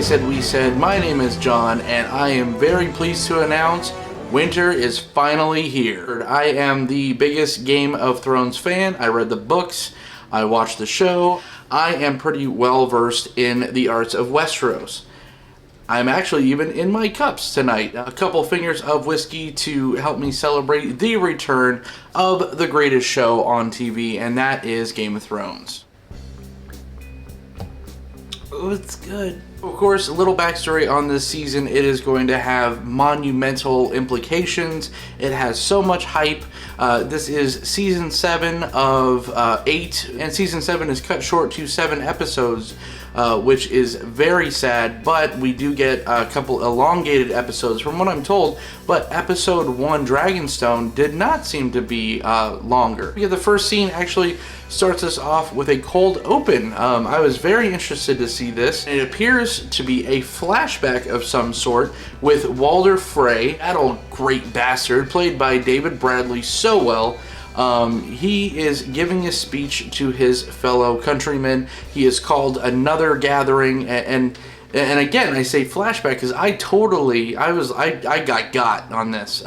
said, we said, my name is John, and I am very pleased to announce winter is finally here. I am the biggest Game of Thrones fan. I read the books, I watched the show. I am pretty well versed in the arts of Westeros. I'm actually even in my cups tonight. A couple fingers of whiskey to help me celebrate the return of the greatest show on TV, and that is Game of Thrones. Oh, it's good. Of course, a little backstory on this season. It is going to have monumental implications. It has so much hype. This is season 7 of 8, and season 7 is cut short to 7 episodes, which is very sad, but we do get a couple elongated episodes from what I'm told, but episode 1, Dragonstone, did not seem to be longer. The first scene actually starts us off with a cold open. I was very interested to see this. It appears to be a flashback of some sort with Walder Frey, that old great bastard, played by David Bradley so well. He is giving a speech to his fellow countrymen. He is called another gathering, and again, I say flashback because I got on this.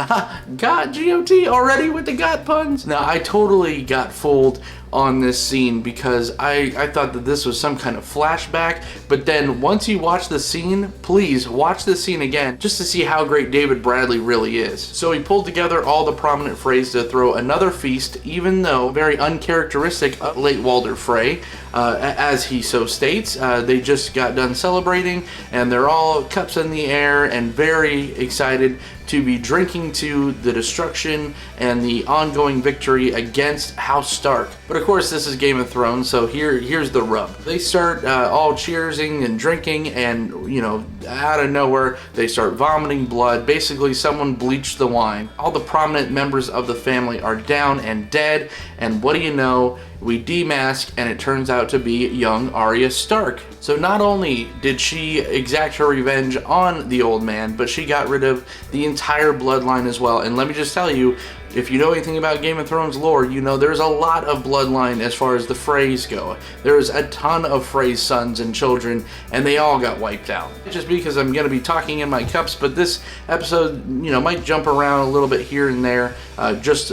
Got G-O-T already with the got puns? No, I totally got fooled on this scene because I thought that this was some kind of flashback, but then once you watch the scene, please watch the scene again just to see how great David Bradley really is. So he pulled together all the prominent Freys to throw another feast, even though very uncharacteristic of late Walder Frey, as he so states. They just got done celebrating and they're all cups in the air and very excited to be drinking to the destruction and the ongoing victory against House Stark. But of course, this is Game of Thrones, so here's the rub. They start all cheersing and drinking, and you know, out of nowhere, they start vomiting blood. Basically, someone bleached the wine. All the prominent members of the family are down and dead, and what do you know? We demask, and it turns out to be young Arya Stark. So not only did she exact her revenge on the old man, but she got rid of the entire bloodline as well. And let me just tell you, if you know anything about Game of Thrones lore, you know there's a lot of bloodline as far as the Freys go. There's a ton of Frey's sons and children, and they all got wiped out. Just because I'm going to be talking in my cups, but this episode, you know, might jump around a little bit here and there. Just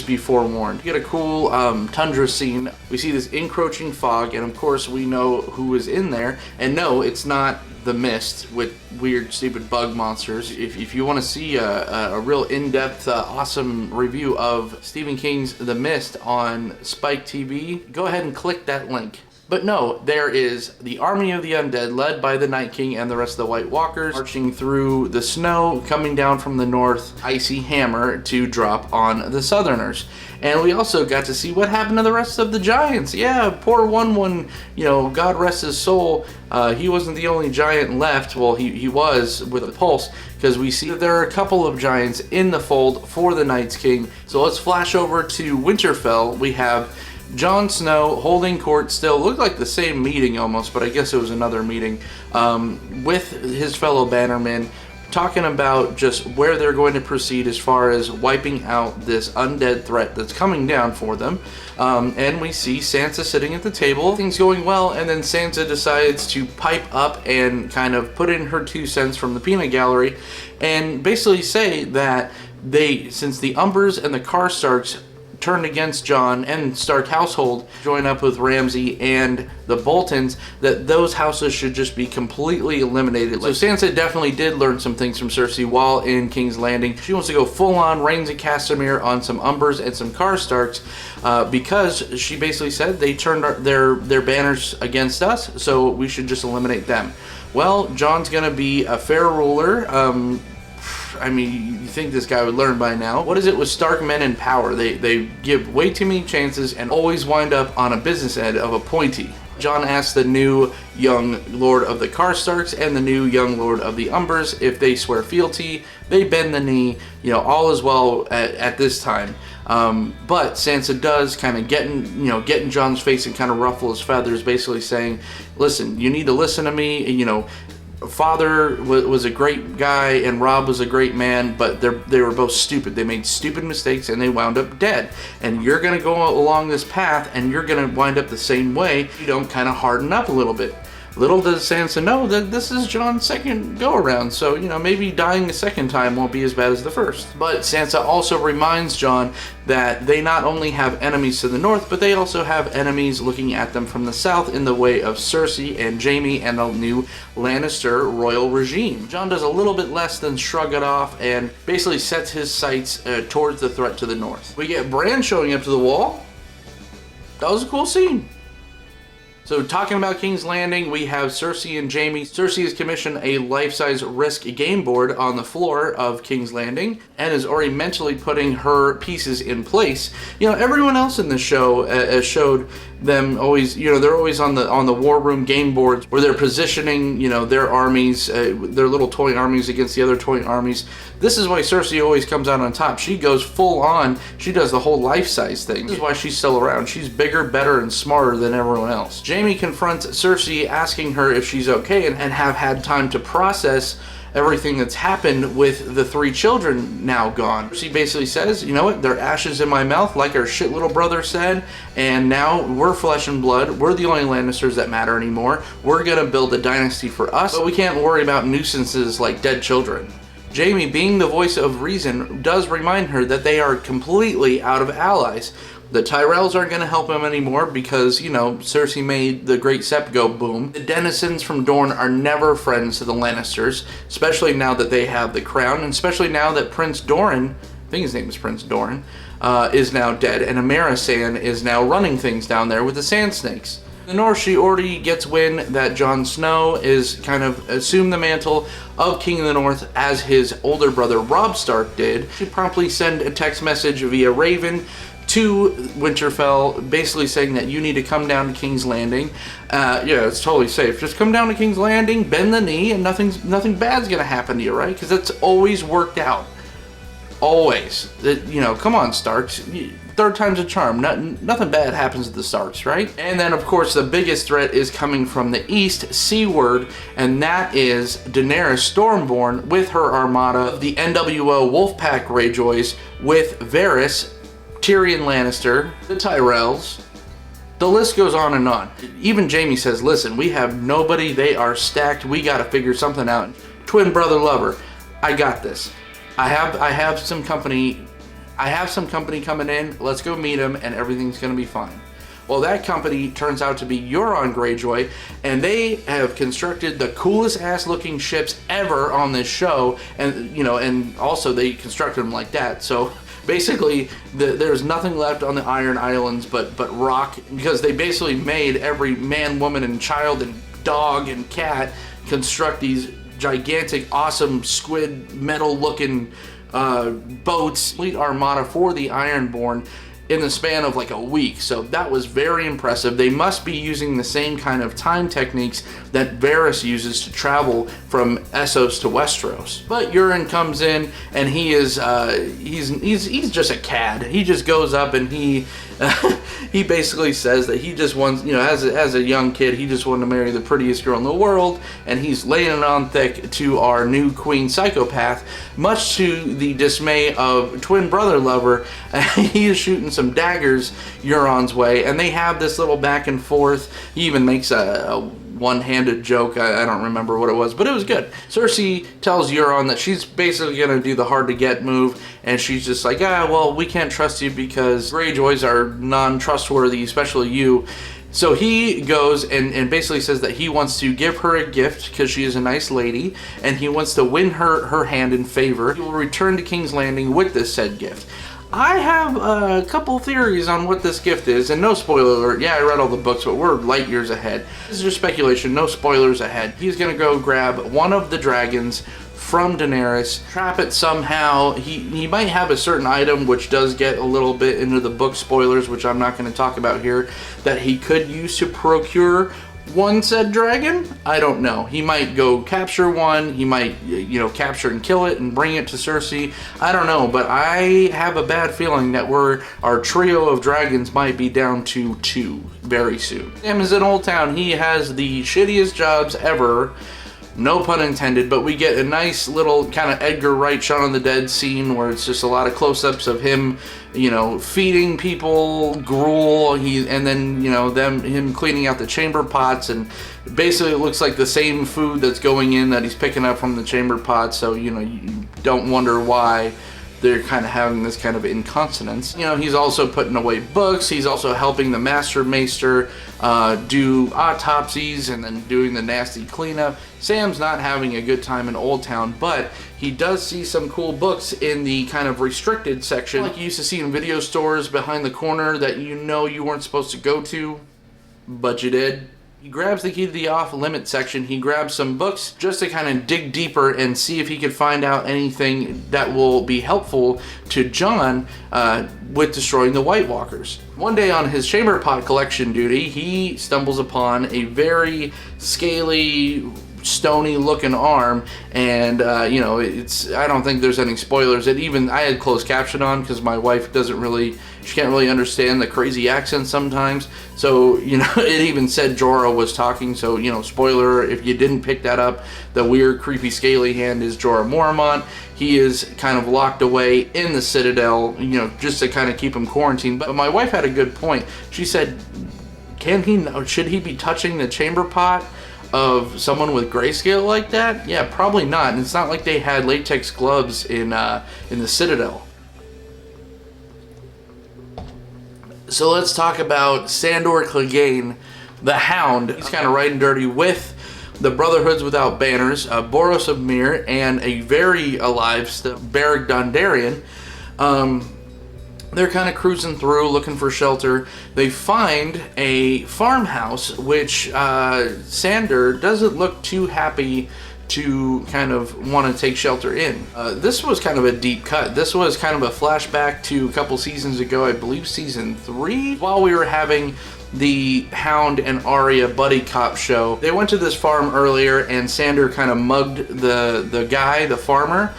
be forewarned. You get a cool tundra scene. We see this encroaching fog, and of course we know who is in there. And no, it's not the Mist with weird, stupid bug monsters. If you want to see a real in-depth, awesome review of Stephen King's The Mist on Spike TV, go ahead and click that link. But no, there is the army of the undead led by the Night King and the rest of the White Walkers marching through the snow coming down from the north, icy hammer to drop on the Southerners. And we also got to see what happened to the rest of the giants. Yeah, poor one, you know, God rest his soul. He wasn't the only giant left. Well, he was with a pulse, because we see that there are a couple of giants in the fold for the Night's King. So let's flash over to Winterfell. We have Jon Snow holding court still. Looked like the same meeting almost, but I guess it was another meeting, with his fellow bannermen, talking about just where they're going to proceed as far as wiping out this undead threat that's coming down for them. And we see Sansa sitting at the table, things going well, and then Sansa decides to pipe up and kind of put in her 2 cents from the peanut gallery and basically say that since the Umbers and the Karstarks turned against Jon and Stark household, join up with Ramsay and the Boltons, that those houses should just be completely eliminated. So Sansa definitely did learn some things from Cersei while in King's Landing. She wants to go full on Reigns of Castamere on some Umbers and some Karstarks, because she basically said they turned their banners against us, so we should just eliminate them. Well, Jon's gonna be a fair ruler. I mean, you think this guy would learn by now. What is it with Stark men in power? They give way too many chances and always wind up on a business end of appointee. Jon asks the new young Lord of the Karstarks and the new young Lord of the Umbers if they swear fealty. They bend the knee, you know, all is well at this time. But Sansa does kind of get in Jon's face and kind of ruffle his feathers, basically saying, listen, you need to listen to me, you know, Father was a great guy and Robb was a great man, but they were both stupid. They made stupid mistakes and they wound up dead. And you're going to go along this path and you're going to wind up the same way if you don't kind of harden up a little bit. Little does Sansa know that this is Jon's second go-around, so, you know, maybe dying a second time won't be as bad as the first. But Sansa also reminds Jon that they not only have enemies to the north, but they also have enemies looking at them from the south in the way of Cersei and Jaime and the new Lannister royal regime. Jon does a little bit less than shrug it off and basically sets his sights towards the threat to the north. We get Bran showing up to the wall. That was a cool scene. So talking about King's Landing, we have Cersei and Jaime. Cersei has commissioned a life-size Risk game board on the floor of King's Landing and is already mentally putting her pieces in place. You know, everyone else in the show showed them always, you know, they're always on the war room game boards where they're positioning, you know, their armies, their little toy armies against the other toy armies. This is why Cersei always comes out on top. She goes full on. She does the whole life-size thing. This is why she's still around. She's bigger, better, and smarter than everyone else. Jaime confronts Cersei, asking her if she's okay and have had time to process everything that's happened with the 3 children now gone. She basically says, you know what, they're ashes in my mouth, like our shit little brother said, and now we're flesh and blood. We're the only Lannisters that matter anymore. We're gonna build a dynasty for us, but we can't worry about nuisances like dead children. Jaime, being the voice of reason, does remind her that they are completely out of allies. The Tyrells aren't going to help him anymore because, you know, Cersei made the Great Sept go boom. The denizens from Dorne are never friends to the Lannisters, especially now that they have the crown, and especially now that Prince Doran, I think his name is Prince Doran, is now dead, and Amara is now running things down there with the Sand Snakes. In the north, she already gets wind that Jon Snow is kind of assumed the mantle of King of the North as his older brother Robb Stark did. She promptly sent a text message via Raven to Winterfell, basically saying that you need to come down to King's Landing. Yeah, it's totally safe. Just come down to King's Landing, bend the knee, and nothing bad's gonna happen to you, right? Because that's always worked out. Always. You know, come on, Starks. Third time's a charm. Nothing bad happens to the Starks, right? And then, of course, the biggest threat is coming from the east, seaward, and that is Daenerys Stormborn with her armada, the NWO Wolfpack Greyjoys, with Varys, Tyrion Lannister, the Tyrells. The list goes on and on. Even Jaime says, listen, we have nobody. They are stacked. We got to figure something out. Twin brother lover, I got this. I have some company coming in. Let's go meet them and everything's going to be fine. Well, that company turns out to be Euron Greyjoy, and they have constructed the coolest ass looking ships ever on this show, and you know, and also they constructed them like that. So basically, there's nothing left on the Iron Islands but rock, because they basically made every man, woman, and child, and dog, and cat construct these gigantic, awesome squid metal-looking boats, complete armada for the Ironborn in the span of like a week. So that was very impressive. They must be using the same kind of time techniques that Varys uses to travel from Essos to Westeros. But Euron comes in and he is he's just a cad. He just goes up and he he basically says that he just wants, you know, as a young kid, he just wanted to marry the prettiest girl in the world, and he's laying it on thick to our new queen psychopath, much to the dismay of twin brother lover. He is shooting some daggers Euron's way, and they have this little back and forth. He even makes a one-handed joke. I don't remember what it was, but it was good. Cersei tells Euron that she's basically going to do the hard-to-get move, and she's just like, well, we can't trust you because Greyjoys are non-trustworthy, especially you. So he goes and basically says that he wants to give her a gift because she is a nice lady, and he wants to win her hand in favor. He will return to King's Landing with this said gift. I have a couple theories on what this gift is, and no spoiler alert. Yeah, I read all the books, but we're light years ahead. This is just speculation, no spoilers ahead. He's gonna go grab one of the dragons from Daenerys, trap it somehow. He might have a certain item, which does get a little bit into the book spoilers, which I'm not gonna talk about here, that he could use to procure one said dragon. I don't know. He might go capture one. He might, you know, capture and kill it and bring it to Cersei. I don't know, but I have a bad feeling that our trio of dragons might be down to 2 very soon. Sam is in Old Town. He has the shittiest jobs ever, no pun intended, but we get a nice little kind of Edgar Wright Shaun of the Dead scene where it's just a lot of close-ups of him, you know, feeding people gruel, and then, you know, him cleaning out the chamber pots, and basically it looks like the same food that's going in that he's picking up from the chamber pots, so, you know, you don't wonder why they're kind of having this kind of inconsonance. You know, he's also putting away books. He's also helping the Master Maester do autopsies and then doing the nasty cleanup. Sam's not having a good time in Old Town, but he does see some cool books in the kind of restricted section, like you used to see in video stores behind the corner that you know you weren't supposed to go to, but you did. He grabs the key to the off-limit section. He grabs some books just to kind of dig deeper and see if he could find out anything that will be helpful to Jon with destroying the White Walkers. One day on his chamber pot collection duty, he stumbles upon a very scaly, stony looking arm, and you know, I don't think there's any spoilers. I had closed caption on because my wife she can't really understand the crazy accent sometimes, so, you know, it even said Jorah was talking, so, you know, spoiler if you didn't pick that up, the weird creepy scaly hand is Jorah Mormont. He is kind of locked away in the Citadel, you know, just to kind of keep him quarantined. But my wife had a good point. She said, should he be touching the chamber pot of someone with grayscale like that? Yeah, probably not. And it's not like they had latex gloves in the Citadel. So let's talk about Sandor Clegane, the Hound. He's kind of riding dirty with the Brotherhoods Without Banners, Boros of Myr, and a very alive Beric Dondarrion. They're kind of cruising through looking for shelter. They find a farmhouse, which Sandor doesn't look too happy to kind of want to take shelter in. This was kind of a deep cut. This was kind of a flashback to a couple seasons ago, I believe season 3, while we were having the Hound and Arya buddy cop show. They went to this farm earlier, and Sandor kind of mugged the guy, the farmer.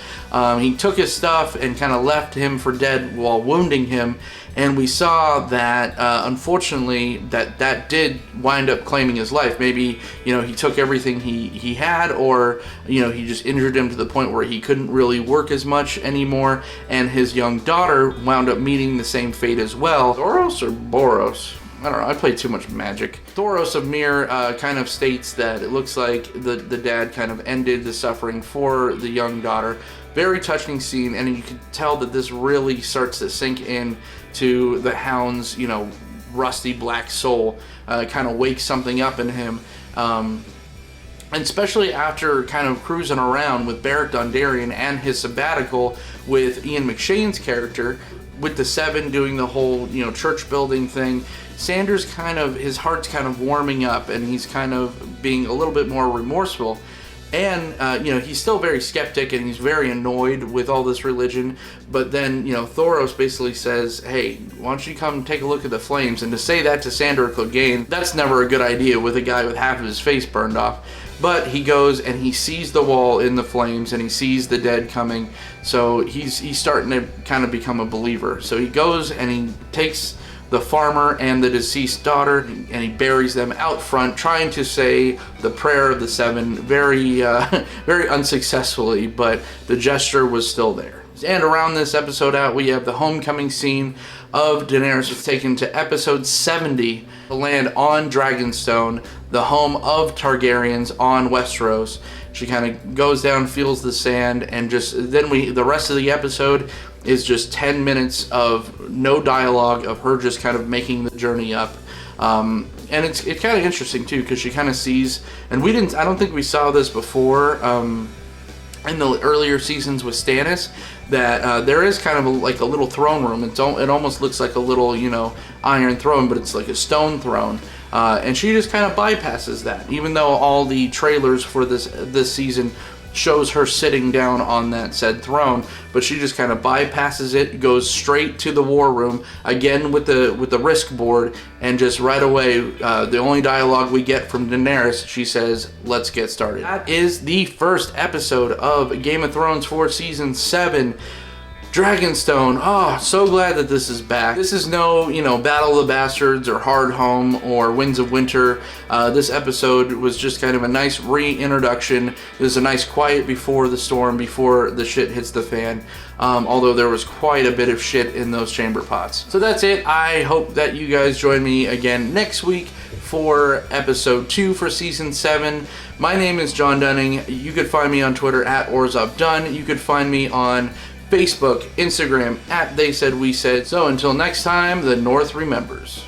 He took his stuff and kind of left him for dead while wounding him, and we saw that unfortunately that did wind up claiming his life. Maybe, you know, he took everything he had, or, you know, he just injured him to the point where he couldn't really work as much anymore, and his young daughter wound up meeting the same fate as well. Thoros or Boros? I don't know, I played too much Magic. Thoros of Myr kind of states that it looks like the dad kind of ended the suffering for the young daughter. Very touching scene, and you can tell that this really starts to sink in to the Hound's, you know, rusty black soul. Kind of wakes something up in him. And especially after kind of cruising around with Beric Dondarrion and his sabbatical with Ian McShane's character, with the Seven doing the whole, you know, church building thing, Sandor's his heart's kind of warming up, and he's kind of being a little bit more remorseful. And, you know, he's still very skeptic, and he's very annoyed with all this religion. But then, you know, Thoros basically says, hey, why don't you come take a look at the flames? And to say that to Sandor Clegane, that's never a good idea with a guy with half of his face burned off. But he goes and he sees the wall in the flames, and he sees the dead coming. So he's starting to kind of become a believer. So he goes and he takes the farmer and the deceased daughter, and he buries them out front, trying to say the prayer of the Seven very very unsuccessfully, but the gesture was still there. And around this episode out, we have the homecoming scene of Daenerys. It's taken to episode 70 to land on Dragonstone, the home of Targaryens on Westeros. She kind of goes down, feels the sand, and the rest of the episode is just 10 minutes of no dialogue, of her just kind of making the journey up. And it's kind of interesting too, because she kind of sees, and I don't think we saw this before in the earlier seasons with Stannis, that there is kind of like a little throne room. It almost looks like a little, you know, iron throne, but it's like a stone throne. And she just kind of bypasses that, even though all the trailers for this season shows her sitting down on that said throne, but she just kind of bypasses it, goes straight to the war room again with the risk board, and just right away, the only dialogue we get from Daenerys, she says, let's get started. That is the first episode of Game of Thrones for season 7. Dragonstone. Oh, so glad that this is back. This is no, Battle of the Bastards or Hard Home or Winds of Winter. This episode was just kind of a nice reintroduction. It was a nice quiet before the storm, before the shit hits the fan. Although there was quite a bit of shit in those chamber pots. So that's it. I hope that you guys join me again next week for episode 2 for season 7. My name is John Dunning. You could find me on Twitter at OrzovDunn. You could find me on Facebook, Instagram, at They Said We Said. So until next time, the North remembers.